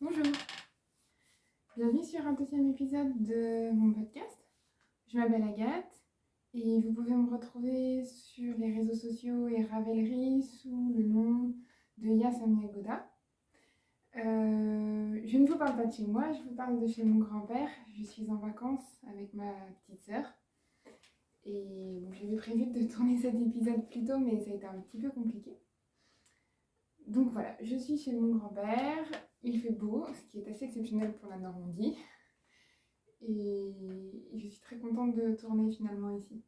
Bonjour, bienvenue sur un deuxième épisode de mon podcast. Je m'appelle Agathe et vous pouvez me retrouver sur les réseaux sociaux et Ravelry sous le nom de Yasamia Goda. Je ne vous parle pas de chez moi, je vous parle de chez mon grand-père. Je suis en vacances avec ma petite sœur. Et bon, j'avais prévu de tourner cet épisode plus tôt, mais ça a été un petit peu compliqué. Donc voilà, je suis chez mon grand-père, il fait beau, ce qui est assez exceptionnel pour la Normandie. Et je suis très contente de tourner finalement ici.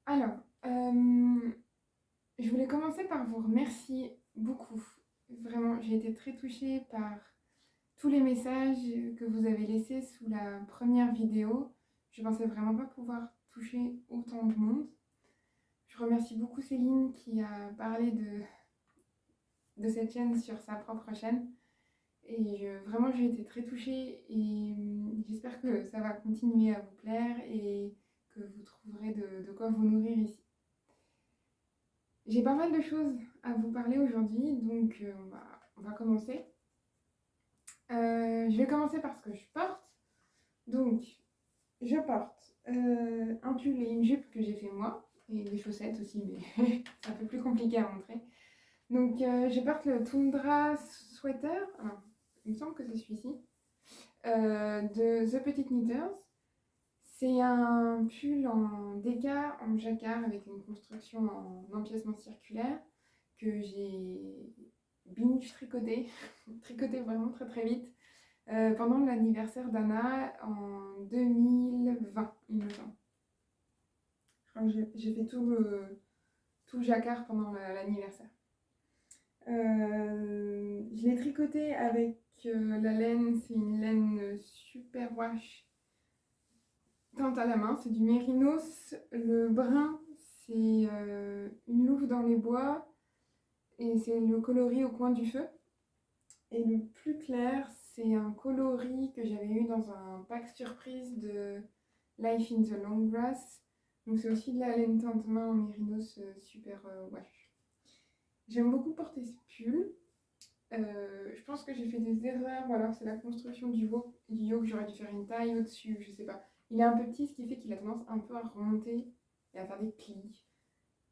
Alors, je voulais commencer par vous remercier beaucoup. Vraiment, j'ai été très touchée par tous les messages que vous avez laissés sous la première vidéo. Je pensais vraiment pas pouvoir toucher autant de monde. Je remercie beaucoup Céline qui a parlé de cette chaîne sur sa propre chaîne. Et vraiment, j'ai été très touchée et j'espère que ça va continuer à vous plaire et que vous trouverez de quoi vous nourrir ici. J'ai pas mal de choses à vous parler aujourd'hui, donc on va commencer. Je vais commencer par ce que je porte. Donc, je porte un pull et une jupe que j'ai fait moi, et des chaussettes aussi, mais c'est un peu plus compliqué à montrer. Donc, je porte le Tundra Sweater. Alors, il me semble que c'est celui-ci, de The Petit Knitters. C'est un pull en déca, en jacquard, avec une construction en empiècement circulaire que j'ai binge tricoté, tricoté vraiment très très vite, pendant l'anniversaire d'Anna en 2020, il me semble. Je crois que j'ai fait tout le jacquard pendant l'anniversaire. Je l'ai tricoté avec la laine, c'est une laine super wash teinte à la main, c'est du mérinos. Le brun, c'est une louve dans les bois et c'est le coloris au coin du feu. Et le plus clair, c'est un coloris que j'avais eu dans un pack surprise de Life in the Long Grass. Donc c'est aussi de la laine teinte main en mérinos super wash. J'aime beaucoup porter ce pull. Je pense que j'ai fait des erreurs, ou alors c'est la construction du yoke, j'aurais dû faire une taille au-dessus, je sais pas. Il est un peu petit, ce qui fait qu'il a tendance un peu à remonter et à faire des plis.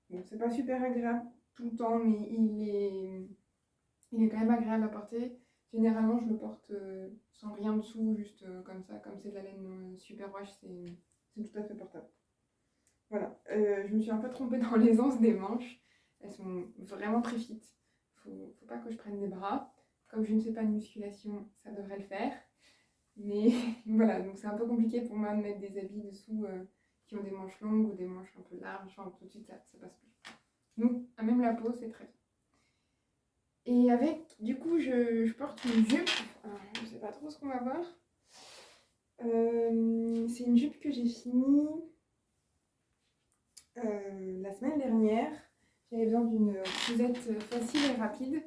Bon, c'est pas super agréable tout le temps, mais il est quand même agréable à porter. Généralement, je le porte sans rien dessous, juste comme ça, comme c'est de la laine super wash, c'est tout à fait portable. Voilà, je me suis un peu trompée dans l'aisance des manches. Elles sont vraiment très fit. Faut pas que je prenne des bras. Comme je ne fais pas de musculation, ça devrait le faire. Mais voilà, donc c'est un peu compliqué pour moi de mettre des habits dessous qui ont des manches longues ou des manches un peu larges. Enfin, tout de suite, ça passe plus. Donc, à même la peau, c'est très bien. Et avec, du coup, je porte une jupe. Alors, je ne sais pas trop ce qu'on va voir. C'est une jupe que j'ai finie la semaine dernière. J'avais besoin d'une cousette facile et rapide.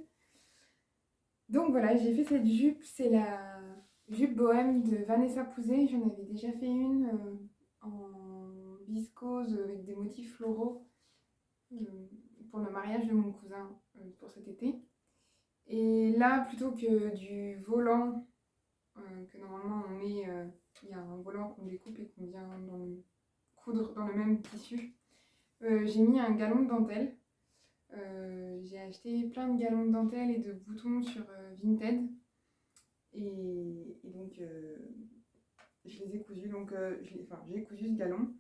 Donc voilà, j'ai fait cette jupe. C'est la jupe bohème de Vanessa Pouzet. J'en avais déjà fait une en viscose avec des motifs floraux pour le mariage de mon cousin pour cet été. Et là, plutôt que du volant que normalement on met, il y a un volant qu'on découpe et qu'on vient coudre dans le même tissu, j'ai mis un galon de dentelle. J'ai acheté plein de galons de dentelle et de boutons sur Vinted. Et donc, je les ai cousus. Donc, j'ai cousu ce galon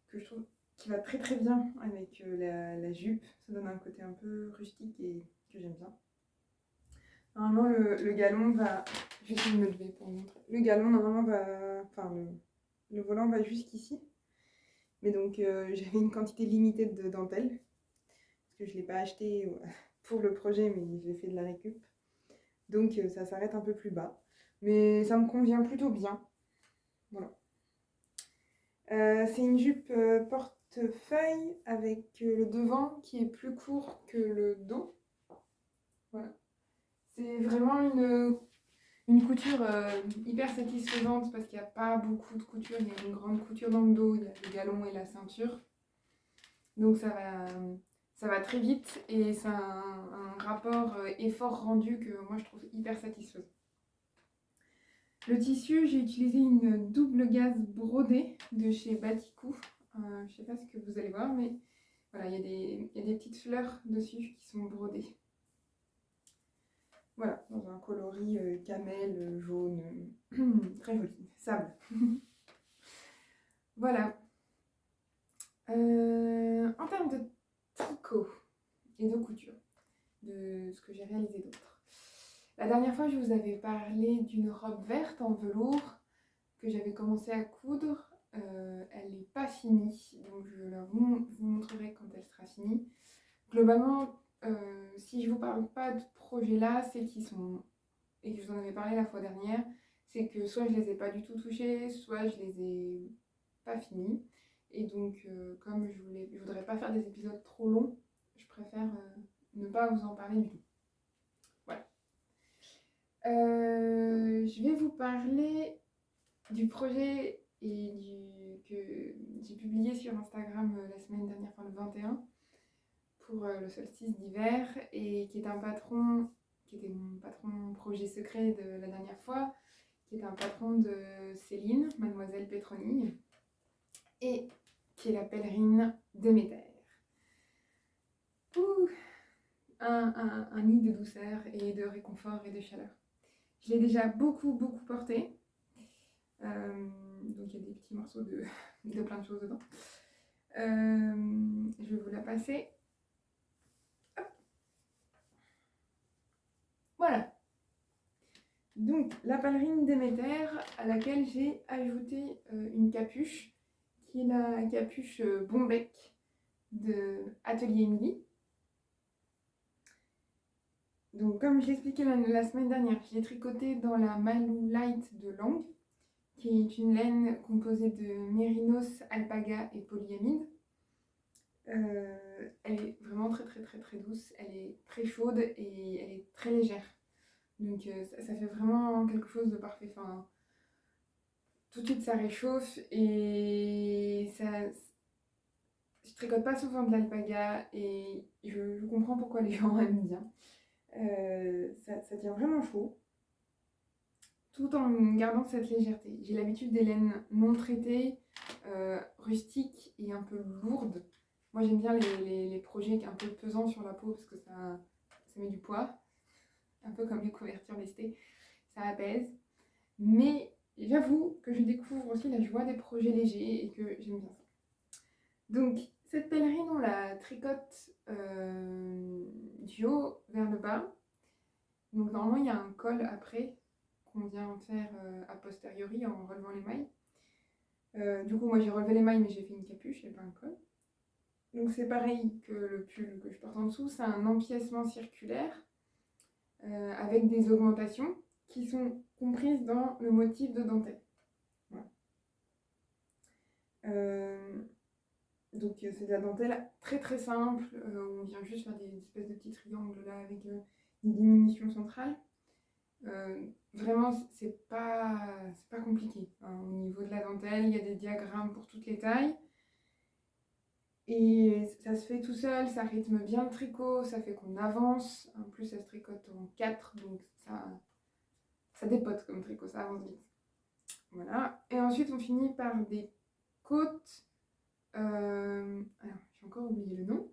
que je trouve qui va très très bien avec la jupe. Ça donne un côté un peu rustique et que j'aime bien. Normalement, le galon va... Je vais essayer de me lever pour vous montrer. Le galon, normalement, va... Enfin, le volant va jusqu'ici. Mais donc, j'avais une quantité limitée de dentelle. Parce que je ne l'ai pas acheté pour le projet, mais j'ai fait de la récup. Donc, ça s'arrête un peu plus bas. Mais ça me convient plutôt bien. Voilà. C'est une jupe portefeuille avec le devant qui est plus court que le dos. Voilà. C'est vraiment une couture hyper satisfaisante parce qu'il n'y a pas beaucoup de couture. Il y a une grande couture dans le dos, il y a le galon et la ceinture. Donc ça ça va très vite et c'est un rapport effort rendu que moi je trouve hyper satisfaisant. Le tissu, j'ai utilisé une double gaze brodée de chez Batikou. Je ne sais pas ce que vous allez voir, mais voilà, il y a des petites fleurs dessus qui sont brodées. Voilà, dans un coloris camel, jaune, très joli, sable. Voilà. En termes de tricot et de couture, de ce que j'ai réalisé d'autre. La dernière fois, je vous avais parlé d'une robe verte en velours que j'avais commencé à coudre. Elle n'est pas finie, donc vous montrerai quand elle sera finie. Globalement, si je ne vous parle pas de ce projet-là, c'est qu'ils sont, et que je vous en avais parlé la fois dernière, c'est que soit je ne les ai pas du tout touchés, soit je les ai pas finis. Et donc, comme je voudrais pas faire des épisodes trop longs, je préfère ne pas vous en parler du tout. Voilà. Je vais vous parler du projet que j'ai publié sur Instagram la semaine dernière, enfin le 21, pour le solstice d'hiver, et qui était mon patron projet secret de la dernière fois, qui est un patron de Céline, Mademoiselle Pétronille, et qui est la pèlerine Déméter. Un nid de douceur et de réconfort et de chaleur. Je l'ai déjà beaucoup porté. Donc il y a des petits morceaux de plein de choses dedans. Je vais vous la passer. Hop. Voilà. Donc la pèlerine Déméter, à laquelle j'ai ajouté une capuche, qui est la capuche Bombec de Atelier Emily. Donc comme je l'expliquais la semaine dernière, je l'ai tricoté dans la Malou Light de Lang, qui est une laine composée de mérinos, alpaga et polyamide. Elle est vraiment très douce, elle est très chaude et elle est très légère. Donc ça fait vraiment quelque chose de parfait. Enfin, tout de suite ça réchauffe et ça... Je tricote pas souvent de l'alpaga et je comprends pourquoi les gens aiment bien. Ça tient vraiment chaud, tout en gardant cette légèreté. J'ai l'habitude des laines non traitées, rustiques et un peu lourdes. Moi j'aime bien les projets un peu pesants sur la peau parce que ça met du poids, un peu comme les couvertures lestées, ça apaise. Mais j'avoue que je découvre aussi la joie des projets légers et que j'aime bien ça. Donc cette pèlerine, on la tricote du haut vers le bas. Donc normalement il y a un col après qu'on vient faire a posteriori en relevant les mailles. Du coup moi j'ai relevé les mailles mais j'ai fait une capuche et pas un col. Donc c'est pareil que le pull que je porte en dessous, c'est un empiècement circulaire avec des augmentations qui sont comprises dans le motif de dentelle. Voilà. Donc c'est de la dentelle très simple, on vient juste faire des espèces de petits triangles là avec une diminution centrale. Vraiment c'est pas compliqué, hein. Au niveau de la dentelle, il y a des diagrammes pour toutes les tailles. Et ça se fait tout seul, ça rythme bien le tricot, ça fait qu'on avance. En plus, ça se tricote en 4, donc ça dépote comme tricot, ça avance vite. Voilà. Et ensuite, on finit par des côtes. Alors, j'ai encore oublié le nom.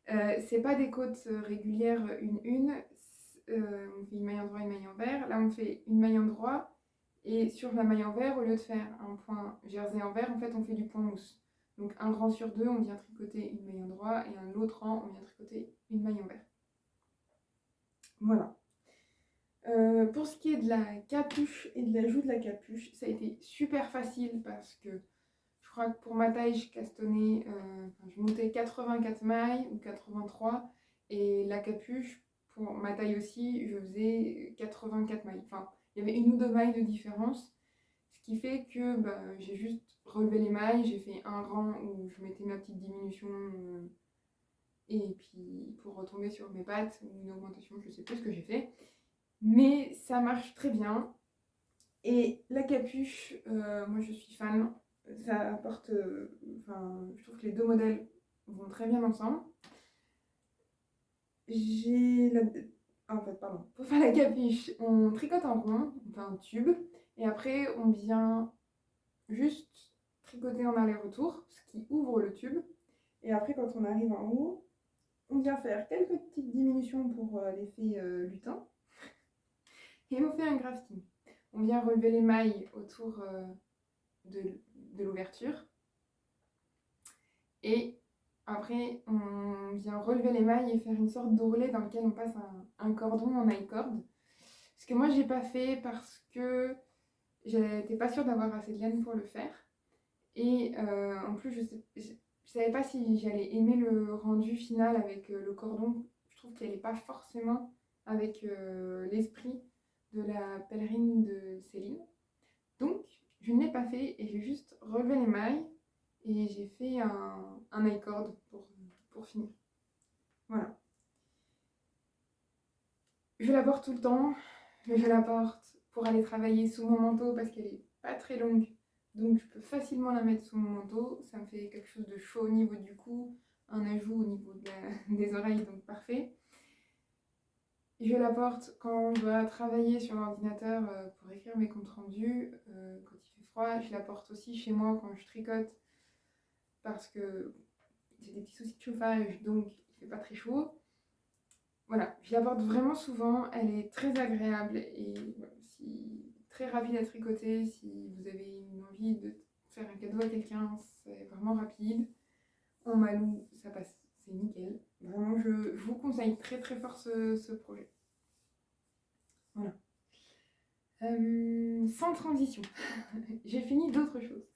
C'est pas des côtes régulières une. On fait une maille en droit, une maille envers. Là, on fait une maille en droit. Et sur la maille envers, au lieu de faire un point jersey envers, en fait, on fait du point mousse. Donc un rang sur deux, on vient tricoter une maille en droit et un autre rang, on vient tricoter une maille envers. Voilà. Pour ce qui est de la capuche et de l'ajout de la capuche, ça a été super facile parce que je crois que pour ma taille, je castonnais, je montais 84 mailles ou 83 et la capuche, pour ma taille aussi, je faisais 84 mailles. Enfin, il y avait une ou deux mailles de différence. Ce qui fait que j'ai juste relevé les mailles, j'ai fait un rang où je mettais ma petite diminution et puis pour retomber sur mes pattes ou une augmentation, je sais plus ce que j'ai fait. Mais ça marche très bien. Et la capuche, moi je suis fan. Ça apporte, je trouve que les deux modèles vont très bien ensemble. Pour faire la capuche, on tricote en rond, on fait un tube, et après on vient juste tricoter en aller-retour, ce qui ouvre le tube. Et après, quand on arrive en haut, on vient faire quelques petites diminutions pour l'effet lutin, et on fait un grafting. On vient relever les mailles autour de l'ouverture, et après on vient relever les mailles et faire une sorte d'ourlet dans lequel on passe un cordon en I-cord. Ce que moi j'ai pas fait parce que j'étais pas sûre d'avoir assez de laine pour le faire. Et en plus, je savais pas si j'allais aimer le rendu final avec le cordon. Je trouve qu'elle n'est pas forcément avec l'esprit de la pèlerine de Céline. Donc, je ne l'ai pas fait et j'ai juste relevé les mailles et j'ai fait un I-cord pour finir. Voilà. Je la porte tout le temps. Je la porte pour aller travailler sous mon manteau parce qu'elle est pas très longue. Donc je peux facilement la mettre sous mon manteau. Ça me fait quelque chose de chaud au niveau du cou, un ajout au niveau des oreilles, donc parfait. Je la porte quand je dois travailler sur l'ordinateur pour écrire mes comptes rendus, quand il fait froid. Je la porte aussi chez moi quand je tricote parce que j'ai des petits soucis de chauffage, donc il fait pas très chaud. Voilà, je la porte vraiment souvent, elle est très agréable et voilà, très rapide à tricoter. Si vous avez une envie de faire un cadeau à quelqu'un, c'est vraiment rapide. En malou, ça passe, c'est nickel. Vraiment, je vous conseille très très fort ce projet. Voilà. Sans transition, j'ai fini d'autres choses.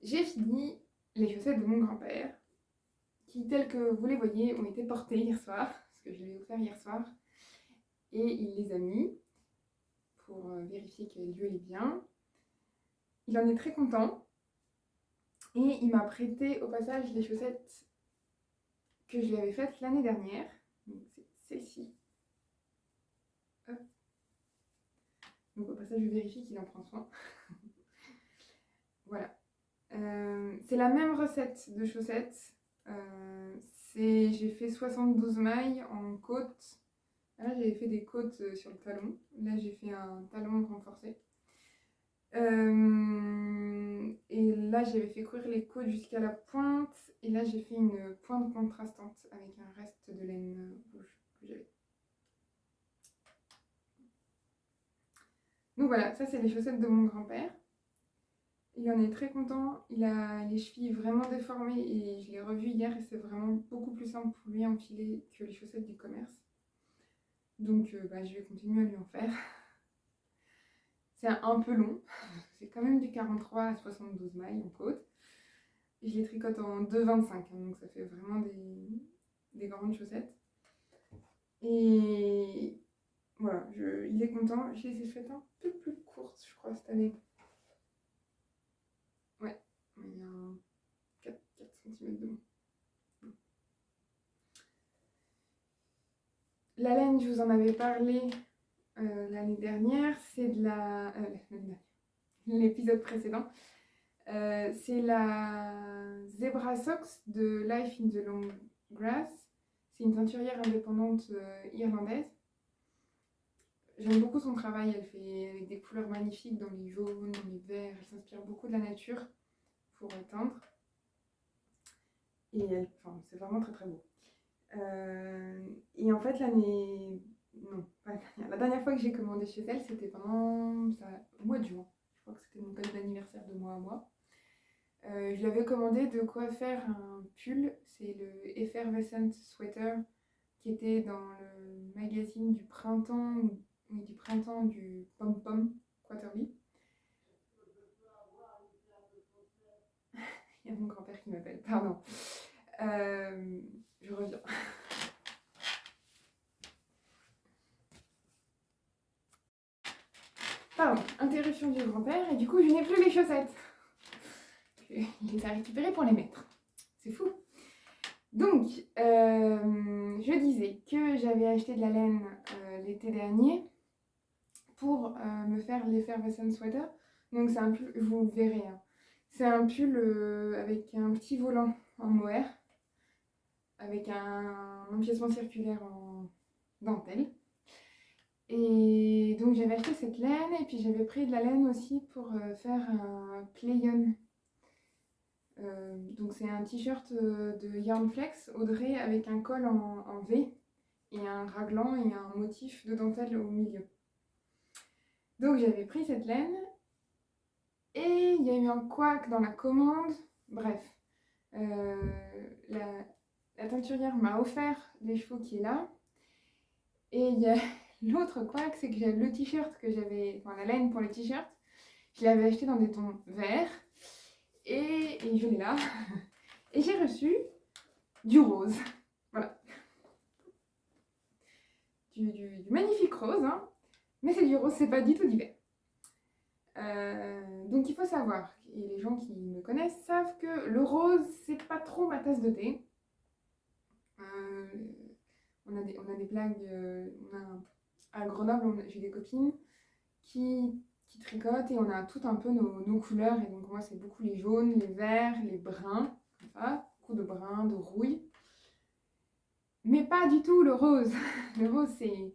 J'ai fini les chaussettes de mon grand-père, qui, telles que vous les voyez, ont été portées hier soir, parce que je les ai offertes hier soir, et il les a mis pour vérifier que Dieu est bien. Il en est très content, et il m'a prêté au passage les chaussettes que je lui avais faites l'année dernière. Donc c'est celle-ci. Hop. Donc au passage, je vérifie qu'il en prend soin. Voilà. C'est la même recette de chaussettes. J'ai fait 72 mailles en côte. Là, j'avais fait des côtes sur le talon. Là, j'ai fait un talon renforcé. Et là, j'avais fait courir les côtes jusqu'à la pointe. Et là, j'ai fait une pointe contrastante avec un reste de laine rouge que j'avais. Donc voilà, ça, c'est les chaussettes de mon grand-père. Il en est très content. Il a les chevilles vraiment déformées et je l'ai revu hier et c'est vraiment beaucoup plus simple pour lui à enfiler que les chaussettes du commerce. Donc je vais continuer à lui en faire. C'est un peu long. C'est quand même du 43 à 72 mailles en côte. Et je les tricote en 2,25, donc ça fait vraiment des grandes chaussettes. Et voilà, il est content. Je les ai faites un peu plus courtes, je crois, cette année. Ouais, il y a un 4 cm de moins. La laine, je vous en avais parlé l'année dernière, c'est de l'épisode précédent. C'est la Zebra Socks de Life in the Long Grass. C'est une teinturière indépendante irlandaise. J'aime beaucoup son travail, elle fait avec des couleurs magnifiques dans les jaunes, dans les verts. Elle s'inspire beaucoup de la nature pour teindre. Et c'est vraiment très très beau. Et en fait, la dernière fois que j'ai commandé chez elle, c'était pendant au mois de juin. Je crois que c'était mon cadeau d'anniversaire de moi à moi. Je lui avais commandé de quoi faire un pull. C'est le Effervescent Sweater qui était dans le magazine du printemps du Pom Pom Quarterly. Il y a mon grand-père qui m'appelle, pardon. Je reviens. Pardon, interruption du grand-père, et du coup, je n'ai plus les chaussettes. Il les a récupérées pour les mettre. C'est fou. Donc, je disais que j'avais acheté de la laine l'été dernier pour me faire l'Effervescent Sweater. Donc, c'est un pull, vous le verrez, hein. C'est un pull avec un petit volant en mohair. avec un empiècement circulaire en dentelle. Et donc j'avais acheté cette laine et puis j'avais pris de la laine aussi pour faire un play-on. Donc c'est un t-shirt de Yarnflex Audrey avec un col en V et un raglan et un motif de dentelle au milieu. Donc j'avais pris cette laine et il y a eu un couac dans la commande. Bref, la teinturière m'a offert les chevaux qui est là. Et il y a l'autre couac, c'est que j'avais le t-shirt que j'avais, enfin la laine pour le t-shirt, je l'avais acheté dans des tons verts et je l'ai là. Et j'ai reçu du rose. Voilà. Du magnifique rose, hein. Mais c'est du rose, c'est pas du tout d'hiver. Donc il faut savoir, et les gens qui me connaissent savent que le rose, c'est pas trop ma tasse de thé. On a des blagues, à Grenoble, j'ai des copines qui tricotent et on a tout un peu nos couleurs. Et donc moi, c'est beaucoup les jaunes, les verts, les bruns, comme ça, beaucoup de brun, de rouille. Mais pas du tout le rose. Le rose, c'est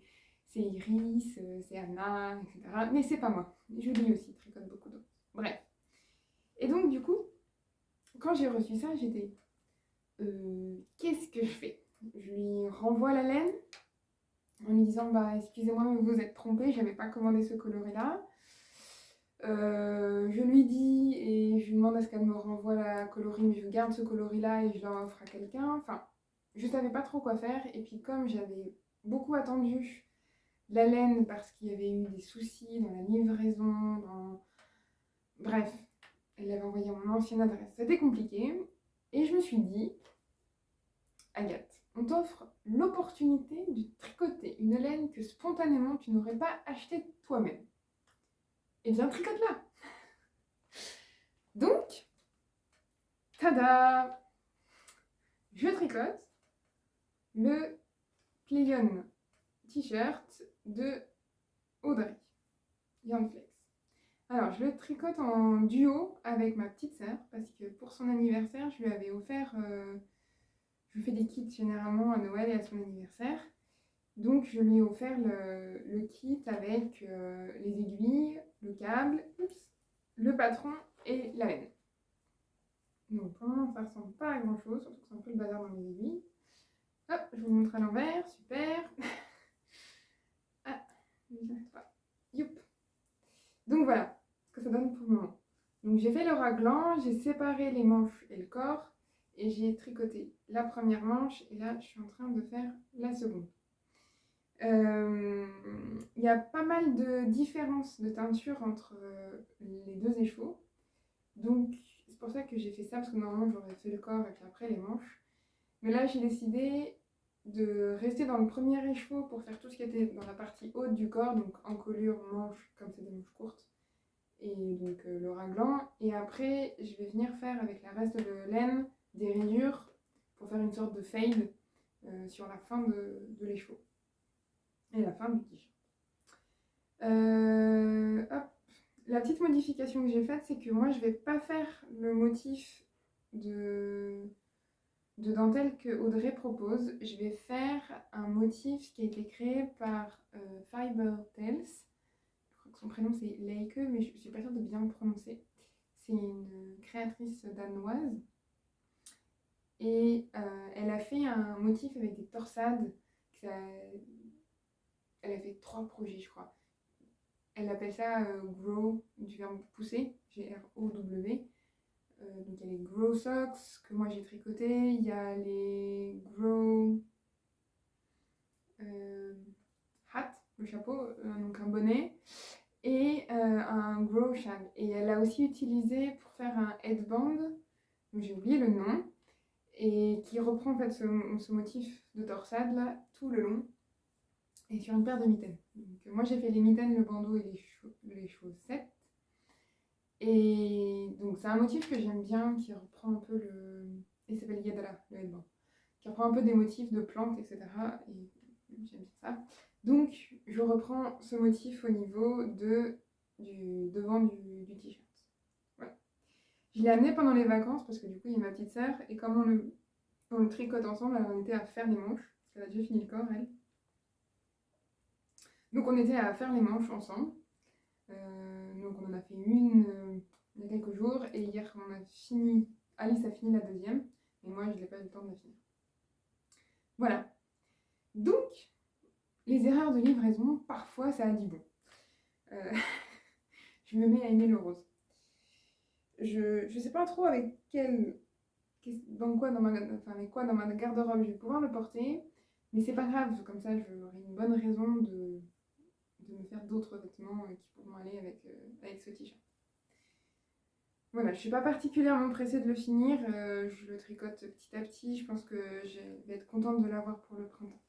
Iris, c'est Anna, etc. Mais c'est pas moi. Julie aussi tricote beaucoup d'autres. Bref. Et donc, du coup, quand j'ai reçu ça, j'étais... qu'est-ce que je fais? Je lui renvoie la laine en lui disant bah excusez-moi mais vous êtes trompé, j'avais pas commandé ce coloris là. Je lui dis et je lui demande à ce qu'elle me renvoie la coloris, mais je garde ce coloris là et je l'offre à quelqu'un. Enfin, je savais pas trop quoi faire. Et puis comme j'avais beaucoup attendu la laine parce qu'il y avait eu des soucis dans la livraison, bref, elle l'avait envoyé à mon ancienne adresse, c'était compliqué. Et je me suis dit, Agathe, on t'offre l'opportunité de tricoter une laine que spontanément tu n'aurais pas achetée toi-même. Eh bien, tricote-la. Donc, tada! Je tricote le play-on t-shirt de Audrey, Yarnflex. Alors, je le tricote en duo avec ma petite sœur parce que pour son anniversaire, je lui avais offert... je fais des kits généralement à Noël et à son anniversaire. Donc, je lui ai offert le kit avec les aiguilles, le câble, le patron et la laine. Donc, pour le moment, ça ressemble pas à grand chose, surtout que c'est un peu le bazar dans les aiguilles. Hop, je vous montre à l'envers, super. Ah, youp. Donc voilà ce que ça donne pour le moment. Donc j'ai fait le raglan, j'ai séparé les manches et le corps et j'ai tricoté la première manche et là je suis en train de faire la seconde. Il y a pas mal de différences de teinture entre les deux écheveaux. Donc c'est pour ça que j'ai fait ça parce que normalement j'aurais fait le corps et puis après les manches. Mais là j'ai décidé de rester dans le premier écheveau pour faire tout ce qui était dans la partie haute du corps, donc encolure, manche, comme c'est des manches courtes, et donc le raglan. Et après, je vais venir faire avec la reste de laine des rayures pour faire une sorte de fade sur la fin de l'écheveau et la fin du t-shirt. Hop. La petite modification que j'ai faite, c'est que moi, je vais pas faire le motif de dentelle que Audrey propose. Je vais faire un motif qui a été créé par Fiber Tales. Je crois que son prénom c'est Leike, mais je suis pas sûre de bien le prononcer. C'est une créatrice danoise. Et elle a fait un motif avec des torsades. Elle a fait 3 projets, je crois. Elle appelle ça grow, du verbe pousser, G-R-O-W. Donc il y a les grow socks que moi j'ai tricoté, il y a les grow hat, le chapeau, donc un bonnet, et un grow shag. Et elle a aussi utilisé pour faire un headband, dont j'ai oublié le nom, et qui reprend en fait ce motif de torsade là tout le long, et sur une paire de mitaines. Donc, moi j'ai fait les mitaines, le bandeau et les chaussettes. Et donc c'est un motif que j'aime bien, qui reprend un peu le... Il s'appelle Yadala, le headband. Qui reprend un peu des motifs de plantes, etc. Et j'aime bien ça. Donc je reprends ce motif au niveau du devant du t-shirt. Voilà. Je l'ai amené pendant les vacances parce que du coup il y a ma petite sœur. Et comme On le tricote ensemble, alors on était à faire les manches, parce qu'elle a déjà fini le corps, elle. Donc on était à faire les manches ensemble. Donc on en a fait une il y a quelques jours, et hier on a fini, Alice a fini la deuxième, et moi je n'ai pas eu le temps de la finir. Voilà. Donc, les erreurs de livraison, parfois ça a du bon. Je me mets à aimer le rose. Je sais pas trop avec avec quoi dans ma garde-robe je vais pouvoir le porter, mais c'est pas grave, comme ça j'aurai une bonne raison de me faire d'autres vêtements qui pourront aller avec ce t-shirt. Voilà, je suis pas particulièrement pressée de le finir, je le tricote petit à petit, je pense que je vais être contente de l'avoir pour le printemps.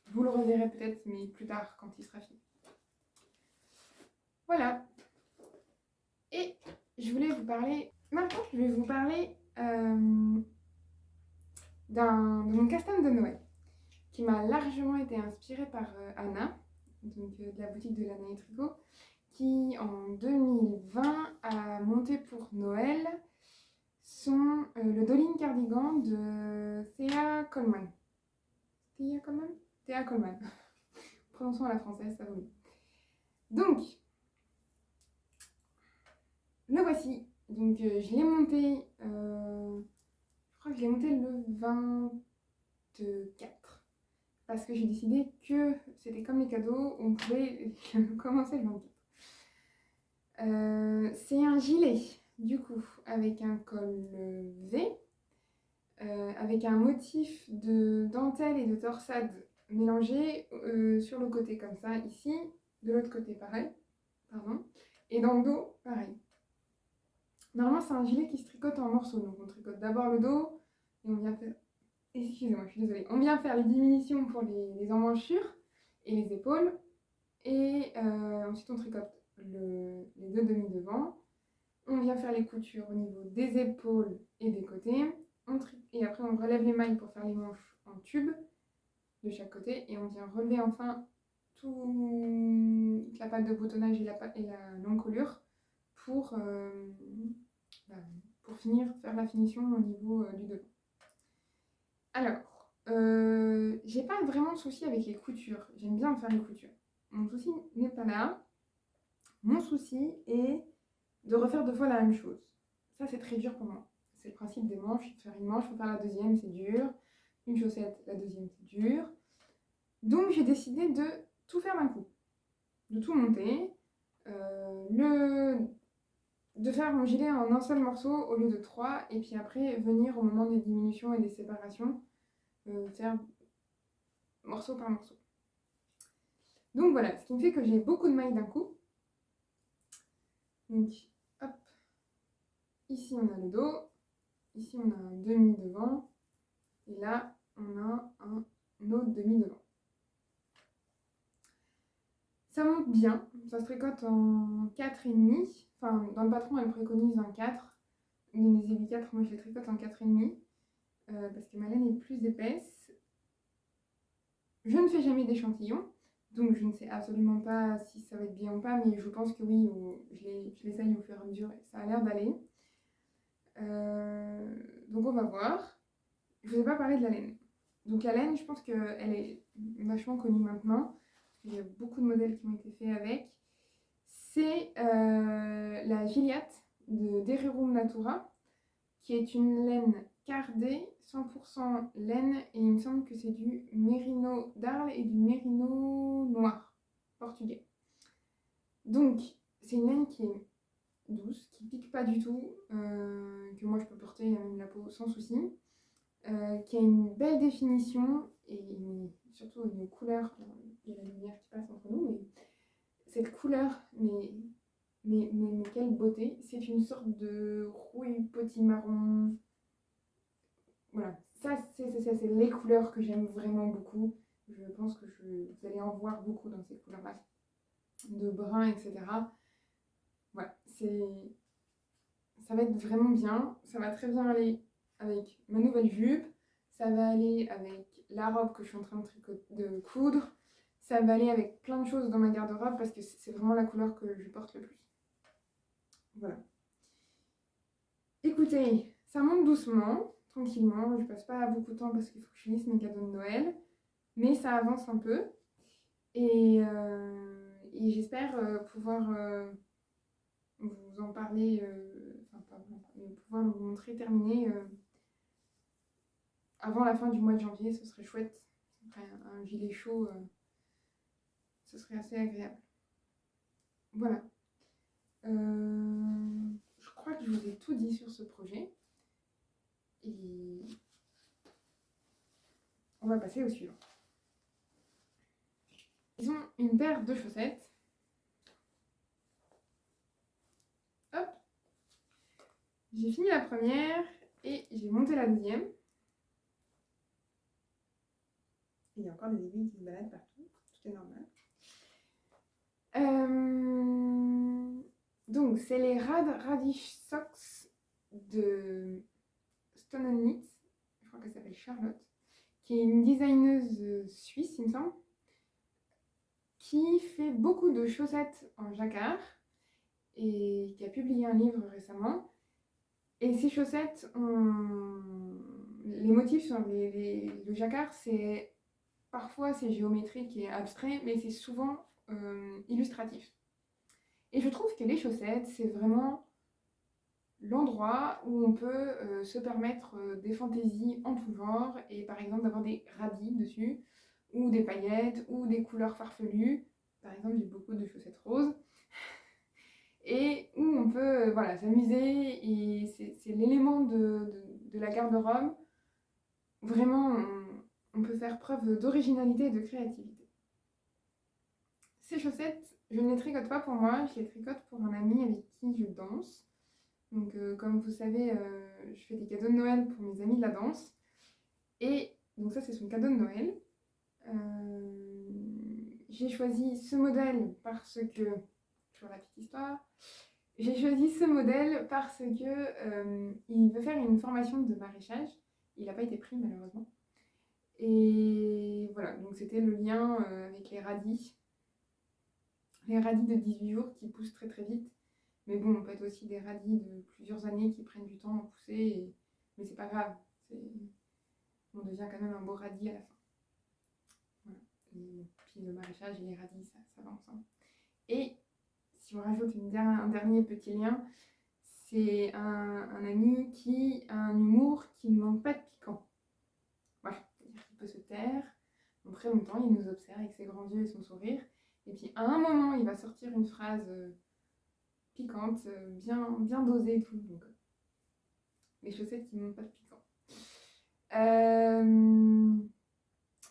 Vous le reverrez peut-être, mais plus tard quand il sera fini. Voilà. Et je voulais vous parler, maintenant je vais vous parler de mon casse-tête de Noël, qui m'a largement été inspiré par Anna, donc de la boutique de l'Anna et Tricot, qui en 2020 a monté pour Noël le Dolly Cardigan de Thea Coleman. Thea Coleman. Thea Coleman. Prononçons à la française, ça vaut mieux. Donc, le voici. Donc, je l'ai monté, je crois que je l'ai monté le 24. Parce que j'ai décidé que c'était comme les cadeaux, on pouvait commencer le 24. C'est un gilet, du coup, avec un col V, avec un motif de dentelle et de torsade mélangé sur le côté comme ça, ici, de l'autre côté pareil, pardon, et dans le dos pareil. Normalement c'est un gilet qui se tricote en morceaux, donc on tricote d'abord le dos, et on vient faire, excusez-moi je suis désolée, on vient faire les diminutions pour les emmanchures et les épaules, et ensuite on tricote les deux demi devant, on vient faire les coutures au niveau des épaules et des côtés, et après on relève les mailles pour faire les manches en tube de chaque côté, et on vient relever enfin toute la patte de boutonnage et la l'encolure pour finir, faire la finition au niveau du devant. Alors, j'ai pas vraiment de souci avec les coutures, j'aime bien faire les coutures. Mon souci n'est pas là. Mon souci est de refaire 2 fois la même chose. Ça, c'est très dur pour moi. C'est le principe des manches. Faire une manche, il faut faire la deuxième, c'est dur. Une chaussette, la deuxième, c'est dur. Donc, j'ai décidé de tout faire d'un coup. De tout monter. De faire mon gilet en un seul morceau au lieu de 3. Et puis après, venir au moment des diminutions et des séparations, faire morceau par morceau. Donc voilà, ce qui me fait que j'ai beaucoup de mailles d'un coup. Donc, hop. Ici, on a le dos. Ici, on a un demi devant. Et là, on a un autre demi devant. Ça monte bien. Ça se tricote en 4,5. Enfin, dans le patron, elle préconise un 4. Les Evi 4, moi, je les tricote en 4,5. Parce que ma laine est plus épaisse. Je ne fais jamais d'échantillon. Donc, je ne sais absolument pas si ça va être bien ou pas. Mais je pense que oui, je l'essaye au fur et à mesure. Et ça a l'air d'aller. Donc on va voir. Je vous ai pas parlé de la laine. Donc la laine, je pense qu'elle est vachement connue maintenant. Il y a beaucoup de modèles qui ont été faits avec. C'est la Gilliatt de Dererum Natura, qui est une laine cardée, 100% laine, et il me semble que c'est du mérino d'Arles et du mérino noir, portugais. Donc c'est une laine qui est douce, qui pique pas du tout, que moi je peux porter même la peau sans souci, qui a une belle définition et surtout une couleur. Il y a la lumière qui passe entre nous, mais cette couleur, mais quelle beauté! C'est une sorte de rouille potimarron. Voilà, ça c'est les couleurs que j'aime vraiment beaucoup. Je pense que vous allez en voir beaucoup dans ces couleurs-là, de brun, etc. Voilà, ça va être vraiment bien. Ça va très bien aller avec ma nouvelle jupe. Ça va aller avec la robe que je suis en train de coudre. Ça va aller avec plein de choses dans ma garde-robe parce que c'est vraiment la couleur que je porte le plus. Voilà. Écoutez, ça monte doucement, tranquillement. Je passe pas beaucoup de temps parce qu'il faut que je finisse mes cadeaux de Noël. Mais ça avance un peu. Et j'espère pouvoir vous en parler, enfin pas vous en parler, mais pouvoir vous montrer terminé avant la fin du mois de janvier. Ce serait chouette. Après un gilet chaud, ce serait assez agréable. Voilà. Je crois que je vous ai tout dit sur ce projet. Et on va passer au suivant. Ils ont une paire de chaussettes. Hop. J'ai fini la première et j'ai monté la deuxième. Il y a encore des aiguilles qui se baladent partout. Tout est normal. Donc, c'est les Radish Socks de Stone Knit. Je crois qu'elle s'appelle Charlotte, qui est une designeuse suisse, il me semble, qui fait beaucoup de chaussettes en jacquard et qui a publié un livre récemment. Et ces chaussettes, les motifs sur le jacquard, parfois c'est géométrique et abstrait, mais c'est souvent illustratif. Et je trouve que les chaussettes, c'est vraiment l'endroit où on peut se permettre des fantaisies en tout genre, et par exemple d'avoir des radis dessus, ou des paillettes, ou des couleurs farfelues. Par exemple, j'ai beaucoup de chaussettes roses. Et où on peut voilà, s'amuser, et c'est l'élément de la garde-robe. Vraiment, on peut faire preuve d'originalité et de créativité. Ces chaussettes, je ne les tricote pas pour moi, je les tricote pour un ami avec qui je danse. Donc comme vous savez, je fais des cadeaux de Noël pour mes amis de la danse. Et donc ça, c'est son cadeau de Noël. J'ai choisi ce modèle parce que... Toujours la petite histoire. J'ai choisi ce modèle parce que il veut faire une formation de maraîchage. Il n'a pas été pris malheureusement. Et voilà, donc c'était le lien avec les radis. Les radis de 18 jours qui poussent très très vite. Mais bon, on peut être aussi des radis de plusieurs années qui prennent du temps à pousser. Mais c'est pas grave. On devient quand même un beau radis à la fin. Voilà. Et puis le maraîchage et les radis, ça va ensemble. Et si on rajoute un dernier petit lien, c'est un ami qui a un humour qui ne manque pas de piquant. Voilà, c'est-à-dire qu'il peut se taire. En très longtemps, il nous observe avec ses grands yeux et son sourire. Et puis à un moment, il va sortir une phrase piquante, bien dosée et tout. Donc, les chaussettes qui ne manquent pas de piquant.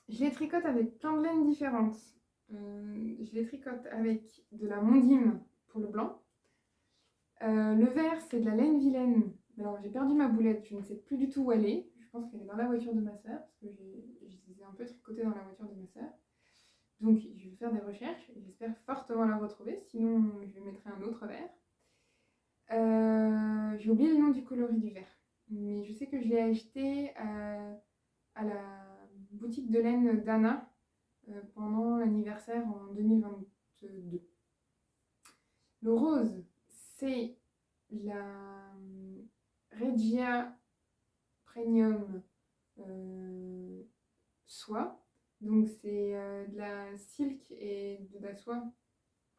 Je les tricote avec plein de laines différentes. Je les tricote avec de la mondime pour le blanc. Le vert, c'est de la laine vilaine. Alors, j'ai perdu ma boulette, je ne sais plus du tout où elle est. Je pense qu'elle est dans la voiture de ma sœur, parce que je les ai un peu tricotées dans la voiture de ma sœur. Donc, je vais faire des recherches et j'espère fortement la retrouver. Sinon, je mettrai un autre vert. J'ai oublié le nom du coloris du vert. Mais je sais que je l'ai acheté à la boutique de laine d'Anna pendant l'anniversaire en 2022. Le rose, c'est la Regia Premium soie. Donc c'est de la silk et de la soie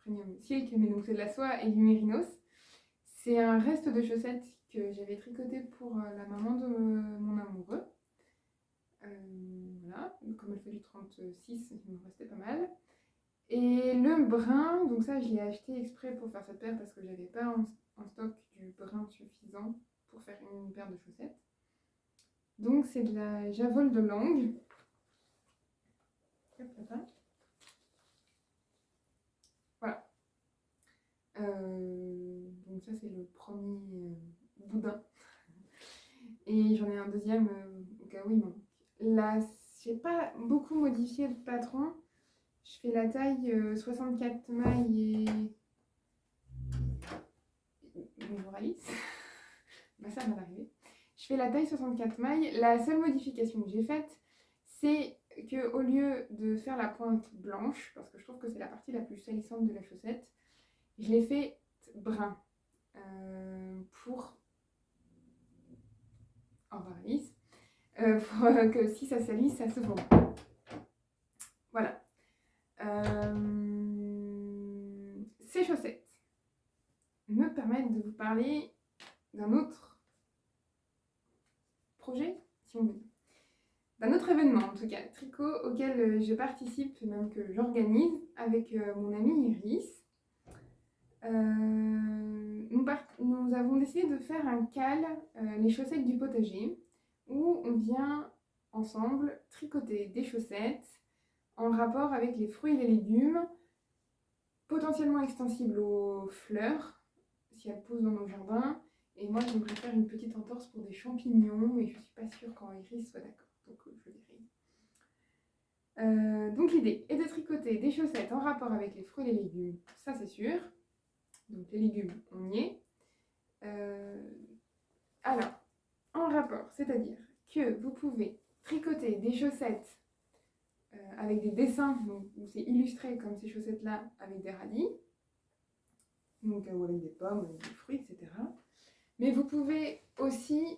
premium silk, mais donc c'est de la soie et du mérinos. C'est un reste de chaussettes que j'avais tricoté pour la maman de mon amoureux. Voilà, comme elle fait du 36, il me restait pas mal. Et le brun, donc ça je l'ai acheté exprès pour faire cette paire parce que j'avais pas en stock du brun suffisant pour faire une paire de chaussettes. Donc c'est de la Javol de Lange. Voilà. Donc ça c'est le premier boudin. Et j'en ai un deuxième au cas où il manque. Là, j'ai pas beaucoup modifié le patron. Je fais la taille 64 mailles et... Bonjour Alice. Bah, ça va d'arriver. Je fais la taille 64 mailles. La seule modification que j'ai faite, c'est qu'au lieu de faire la pointe blanche, parce que je trouve que c'est la partie la plus salissante de la chaussette, je l'ai fait brun. Pour... Au revoir Alice. pour que si ça salit, ça se fonde. Voilà. Ces chaussettes me permettent de vous parler d'un autre projet, si on veut, d'un autre événement en tout cas, tricot auquel je participe, même que j'organise avec mon amie Iris. Nous avons décidé de faire un cal, les chaussettes du potager, où on vient ensemble tricoter des chaussettes en rapport avec les fruits et les légumes, potentiellement extensibles aux fleurs, si elles poussent dans nos jardins. Et moi, j'aimerais faire une petite entorse pour des champignons, mais je ne suis pas sûre qu'Iris soit d'accord, donc je verrai. Donc l'idée est de tricoter des chaussettes en rapport avec les fruits et les légumes, ça c'est sûr. Donc les légumes, on y est. Alors, en rapport, c'est-à-dire que vous pouvez tricoter des chaussettes avec des dessins, donc, où c'est illustré comme ces chaussettes-là avec des radis, donc, ou avec des pommes, avec des fruits, etc. Mais vous pouvez aussi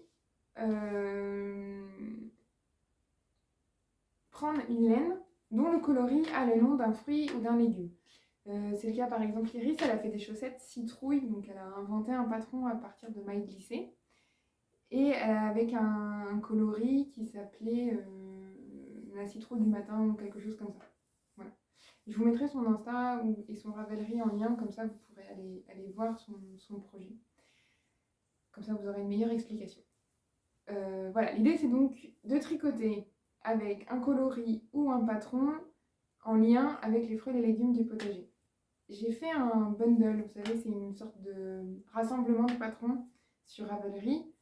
prendre une laine dont le coloris a le nom d'un fruit ou d'un légume. C'est le cas par exemple Iris, elle a fait des chaussettes citrouille, donc elle a inventé un patron à partir de mailles glissées. Et avec un coloris qui s'appelait la citrouille du matin ou quelque chose comme ça. Voilà. Je vous mettrai son Insta et son Ravelry en lien, comme ça vous pourrez aller voir son projet. Comme ça vous aurez une meilleure explication. Voilà, l'idée c'est donc de tricoter avec un coloris ou un patron en lien avec les fruits et les légumes du potager. J'ai fait un bundle, vous savez, c'est une sorte de rassemblement de patrons sur Ravelry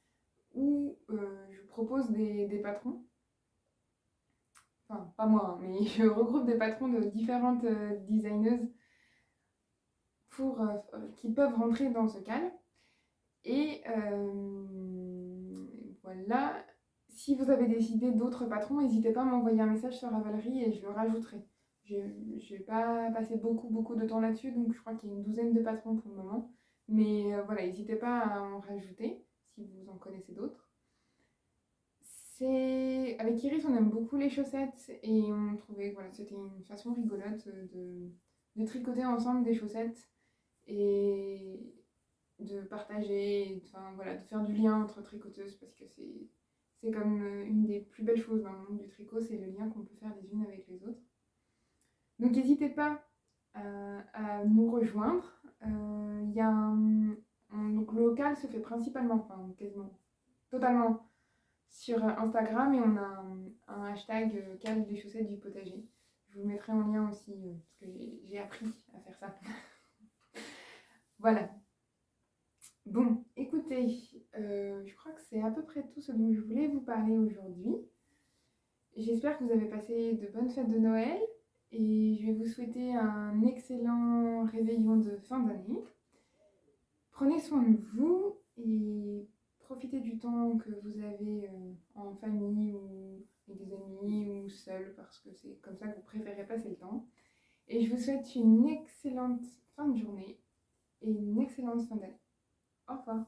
où je propose des patrons. Enfin, pas moi, hein, mais je regroupe des patrons de différentes designeuses qui peuvent rentrer dans ce cal. Et voilà. Si vous avez des idées d'autres patrons, n'hésitez pas à m'envoyer un message sur Ravelry et je le rajouterai. Je n'ai pas passé beaucoup de temps là-dessus, donc je crois qu'il y a une douzaine de patrons pour le moment. Mais voilà, n'hésitez pas à en rajouter si vous en connaissez d'autres. Avec Iris, on aime beaucoup les chaussettes et on trouvait que voilà, c'était une façon rigolote de tricoter ensemble des chaussettes et de partager, enfin, voilà, de faire du lien entre tricoteuses parce que c'est comme une des plus belles choses dans le monde du tricot, c'est le lien qu'on peut faire les unes avec les autres. Donc n'hésitez pas à nous rejoindre. Donc, le local se fait principalement, enfin quasiment totalement sur Instagram et on a un hashtag cal des chaussettes du potager. Je vous mettrai en lien aussi parce que j'ai appris à faire ça. Voilà. Bon, écoutez, je crois que c'est à peu près tout ce dont je voulais vous parler aujourd'hui. J'espère que vous avez passé de bonnes fêtes de Noël et je vais vous souhaiter un excellent réveillon de fin d'année. Prenez soin de vous et profitez du temps que vous avez en famille ou avec des amis ou seul parce que c'est comme ça que vous préférez passer le temps. Et je vous souhaite une excellente fin de journée et une excellente fin d'année. Au revoir.